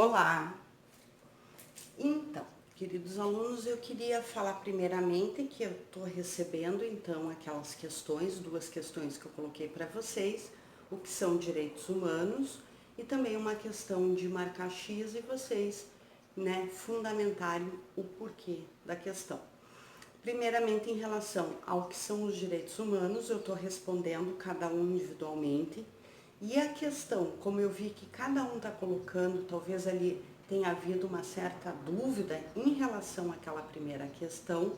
Olá! Então, queridos alunos, eu queria falar primeiramente que eu estou recebendo então aquelas questões, duas questões que eu coloquei para vocês, o que são direitos humanos e também uma questão de marcar X e vocês, fundamentarem o porquê da questão. Primeiramente, em relação ao que são os direitos humanos, eu estou respondendo cada um individualmente. E a questão, como eu vi que cada um está colocando, talvez ali tenha havido uma certa dúvida em relação àquela primeira questão,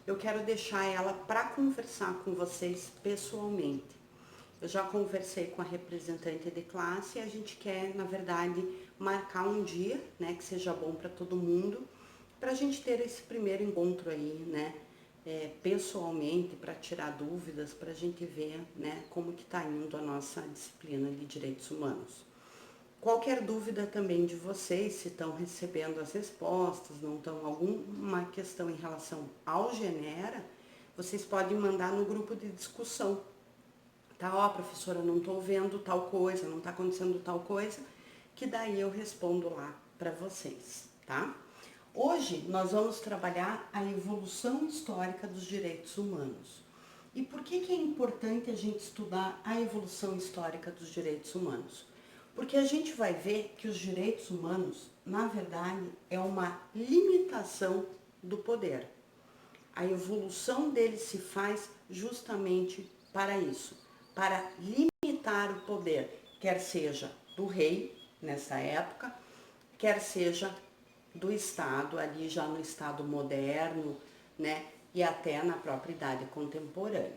eu quero deixar ela para conversar com vocês pessoalmente. Eu já conversei com a representante de classe e a gente quer, na verdade, marcar um dia, que seja bom para todo mundo, para a gente ter esse primeiro encontro aí, pessoalmente, para tirar dúvidas, para a gente ver, como que está indo a nossa disciplina de direitos humanos. Qualquer dúvida também de vocês, se estão recebendo as respostas, não estão alguma questão em relação ao Genera, vocês podem mandar no grupo de discussão. Tá, ó, professora, não estou vendo tal coisa, não está acontecendo tal coisa, que daí eu respondo lá para vocês, tá? Hoje nós vamos trabalhar a evolução histórica dos direitos humanos. E por que é importante a gente estudar a evolução histórica dos direitos humanos? Porque a gente vai ver que os direitos humanos, na verdade, é uma limitação do poder. A evolução deles se faz justamente para isso, para limitar o poder, quer seja do rei, nessa época, quer seja do Estado, ali já no Estado moderno, e até na própria idade contemporânea.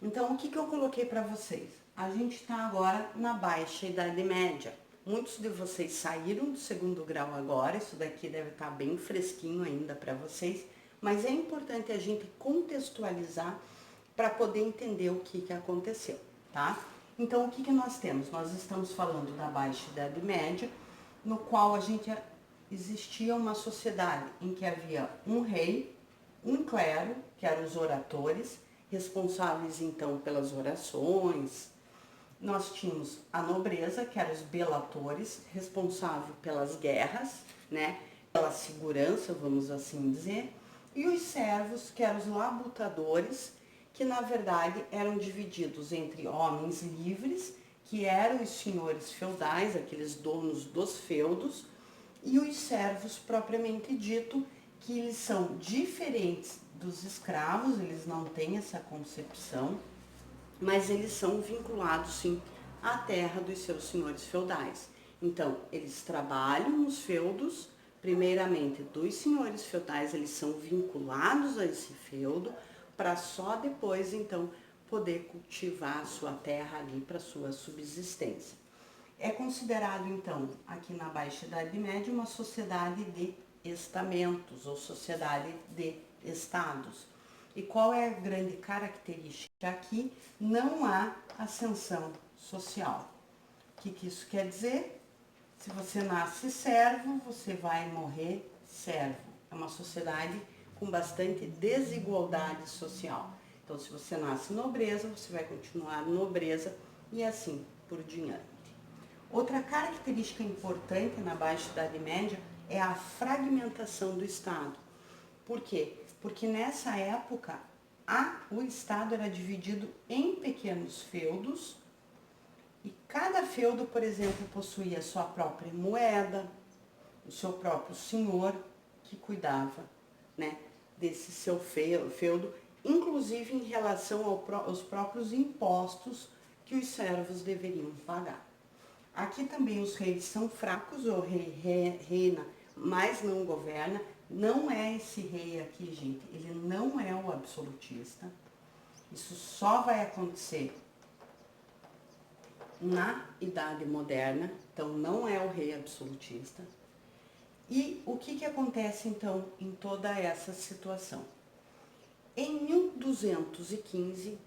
Então, o que eu coloquei para vocês? A gente está agora na Baixa Idade Média. Muitos de vocês saíram do segundo grau agora, isso daqui deve estar bem fresquinho ainda para vocês, mas é importante a gente contextualizar para poder entender o que aconteceu, tá? Então, o que nós temos? Nós estamos falando da Baixa Idade Média, no qual existia uma sociedade em que havia um rei, um clero, que eram os oradores, responsáveis então pelas orações. Nós tínhamos a nobreza, que eram os belatores, responsável pelas guerras, pela segurança, vamos assim dizer, e os servos, que eram os labutadores, que na verdade eram divididos entre homens livres, que eram os senhores feudais, aqueles donos dos feudos, e os servos propriamente dito, que eles são diferentes dos escravos, eles não têm essa concepção, mas eles são vinculados sim à terra dos seus senhores feudais. Então, eles trabalham nos feudos, primeiramente dos senhores feudais, eles são vinculados a esse feudo, para só depois então poder cultivar a sua terra ali para sua subsistência. É considerado, então, aqui na Baixa Idade Média, uma sociedade de estamentos ou sociedade de estados. E qual é a grande característica? Aqui não há ascensão social. O que isso quer dizer? Se você nasce servo, você vai morrer servo. É uma sociedade com bastante desigualdade social. Então, se você nasce nobreza, você vai continuar nobreza e assim por diante. Outra característica importante na Baixa Idade Média é a fragmentação do Estado. Por quê? Porque nessa época o Estado era dividido em pequenos feudos e cada feudo, por exemplo, possuía a sua própria moeda, o seu próprio senhor que cuidava desse seu feudo, inclusive em relação aos próprios impostos que os servos deveriam pagar. Aqui também os reis são fracos, o rei reina, mas não governa. Não é esse rei aqui, gente, ele não é o absolutista. Isso só vai acontecer na Idade Moderna, então não é o rei absolutista. E o que acontece então em toda essa situação? Em 1215,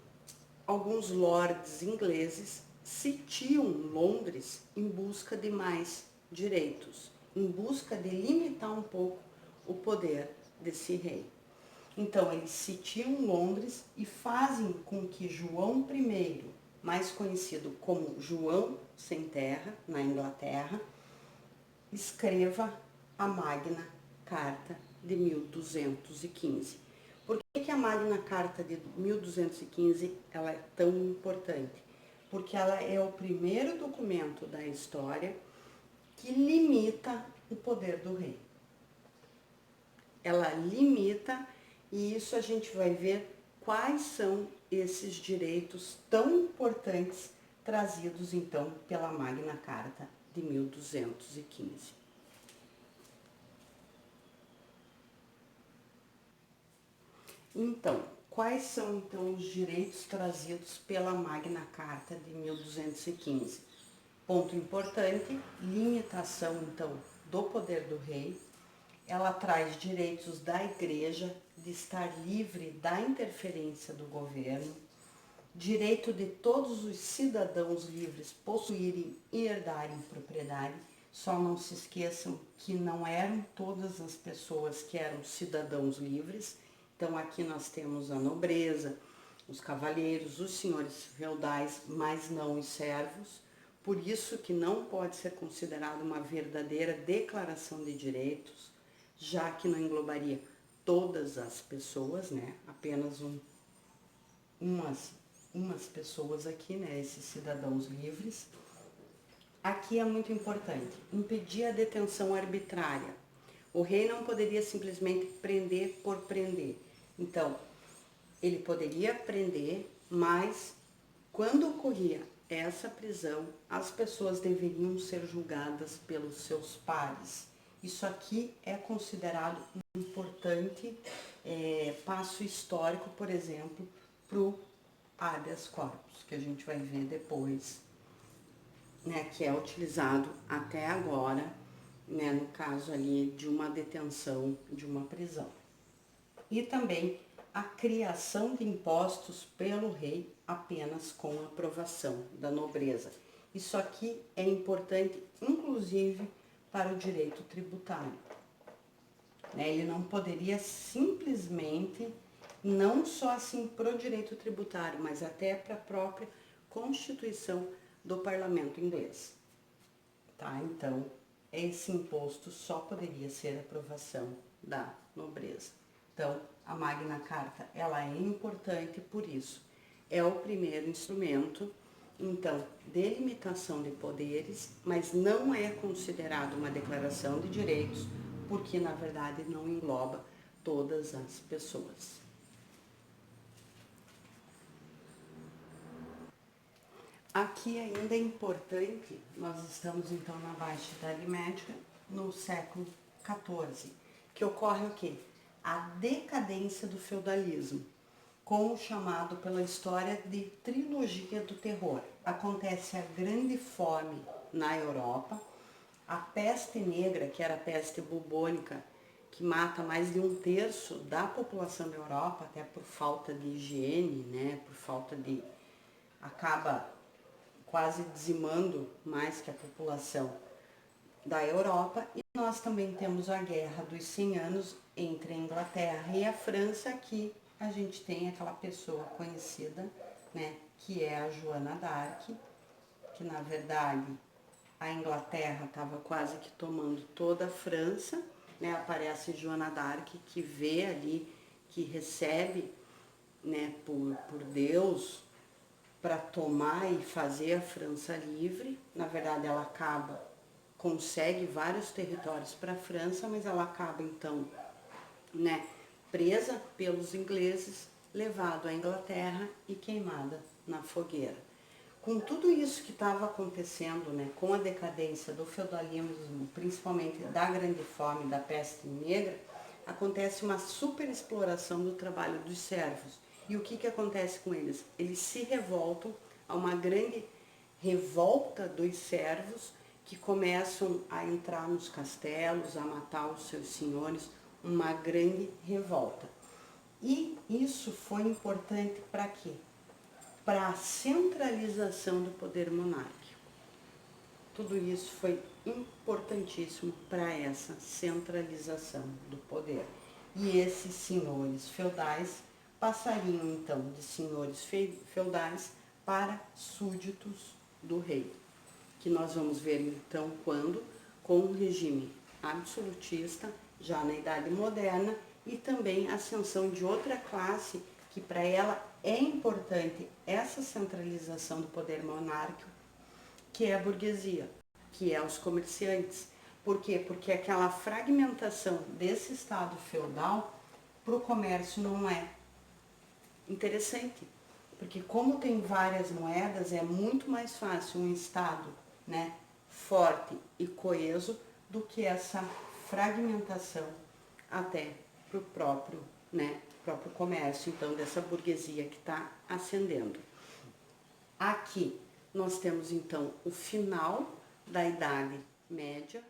alguns lords ingleses sitiam Londres em busca de mais direitos, em busca de limitar um pouco o poder desse rei. Então, eles sitiam Londres e fazem com que João I, mais conhecido como João Sem Terra, na Inglaterra, escreva a Magna Carta de 1215. Por que a Magna Carta de 1215 ela é tão importante? Porque ela é o primeiro documento da história que limita o poder do rei. Ela limita, e isso a gente vai ver quais são esses direitos tão importantes trazidos então pela Magna Carta de 1215. Então, quais são então os direitos trazidos pela Magna Carta de 1215? Ponto importante, limitação então do poder do rei. Ela traz direitos da igreja de estar livre da interferência do governo, direito de todos os cidadãos livres possuírem e herdarem propriedade. Só não se esqueçam que não eram todas as pessoas que eram cidadãos livres. Então aqui nós temos a nobreza, os cavalheiros, os senhores feudais, mas não os servos. Por isso que não pode ser considerado uma verdadeira declaração de direitos, já que não englobaria todas as pessoas, né? Apenas umas pessoas aqui, né? Esses cidadãos livres. Aqui é muito importante, impedir a detenção arbitrária. O rei não poderia simplesmente prender por prender. Então, ele poderia prender, mas quando ocorria essa prisão, as pessoas deveriam ser julgadas pelos seus pares. Isso aqui é considerado um importante passo histórico, por exemplo, para o habeas corpus, que a gente vai ver depois, né, que é utilizado até agora, né, no caso ali de uma detenção, de uma prisão. E também a criação de impostos pelo rei apenas com aprovação da nobreza. Isso aqui é importante, inclusive, para o direito tributário. Né? Ele não poderia simplesmente, não só assim para o direito tributário, mas até para a própria Constituição do Parlamento inglês. Tá? Então, esse imposto só poderia ser aprovação da nobreza. Então, a Magna Carta, ela é importante por isso. É o primeiro instrumento, então, de limitação de poderes, mas não é considerado uma declaração de direitos, porque, na verdade, não engloba todas as pessoas. Aqui ainda é importante, nós estamos então na Baixa Idade Média, no século XIV, que ocorre o quê? A decadência do feudalismo, com o chamado pela história de trilogia do terror. Acontece a grande fome na Europa, a peste negra, que era a peste bubônica, que mata mais de 1/3 da população da Europa, até por falta de higiene, né, por falta de... acaba quase dizimando mais que a população da Europa. E nós também temos a Guerra dos 100 Anos entre a Inglaterra e a França, que a gente tem aquela pessoa conhecida, né, que é a Joana d'Arc, que na verdade a Inglaterra estava quase que tomando toda a França, né, aparece Joana d'Arc que vê ali, que recebe, né, por Deus, para tomar e fazer a França livre. Na verdade ela consegue vários territórios para a França, mas ela acaba então, né, presa pelos ingleses, levado à Inglaterra e queimada na fogueira. Com tudo isso que estava acontecendo, né, com a decadência do feudalismo, principalmente da grande fome, da peste negra, acontece uma superexploração do trabalho dos servos. E o que acontece com eles? Eles se revoltam, a uma grande revolta dos servos, que começam a entrar nos castelos, a matar os seus senhores, uma grande revolta. E isso foi importante para quê? Para a centralização do poder monárquico. Tudo isso foi importantíssimo para essa centralização do poder. E esses senhores feudais passariam então de senhores feudais para súditos do rei, que nós vamos ver então com um regime absolutista, já na Idade Moderna, e também a ascensão de outra classe que para ela é importante essa centralização do poder monárquico, que é a burguesia, que é os comerciantes. Por quê? Porque aquela fragmentação desse estado feudal para o comércio não é interessante. Porque como tem várias moedas, é muito mais fácil um estado, né, forte e coeso do que essa fragmentação até para o próprio, né, próprio comércio, então, dessa burguesia que está ascendendo. Aqui nós temos, então, o final da Idade Média,